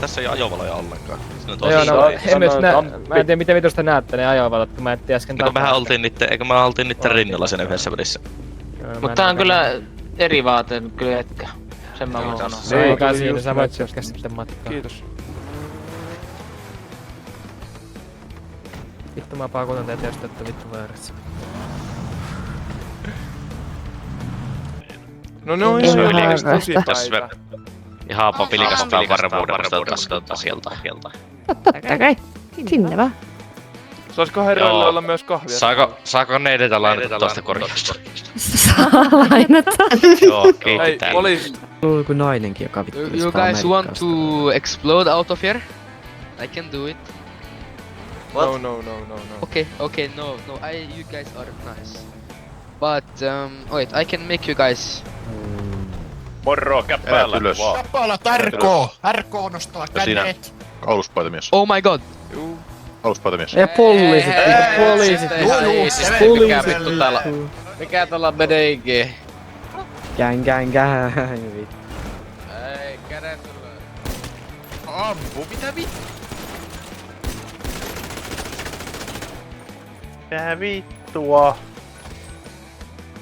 Tässä ei ajovaloja ollenkaan. Joo, no, en myös mä en tiedä miten vitusta näette ne ajovalot, kun mä etsin äsken Eikö me oltiin niitten rinnalla siinä yhdessä välissä? Mut tää on kyllä eri vaate kyllä hetkä. Sen mä voin sanoa. Se ei siinä, sä voit syökkää sitten matkaa. Kiitos. Vittu mä pakutan teitä jos teette vittu väärässä. No noin, tosi päivä. Ihan papilikastaan varmuudesta sieltä. Totta kai. Sinne vaan. Saisiko herroille olla myös kahvia? Saako ne edetä lainata tosta korjausta? Saa lainata. Joo, Hei, kiitetään. poliisi. Joku nainenkin, joka vittu. You guys want to explode out of here? I can do it. No. Okay, no, you guys are nice. But wait, I can make you guys. Morro, käppäällä ylös. Käppäällä RK nostaa kädet. Aluspaitamies. Oh my god. Aluspaitamies. Ja poliisit. Mikä tällä meneekin? Gang. Vittu. Ei, kädet ylös. Ampu, mitä vittu? Mitä vittua?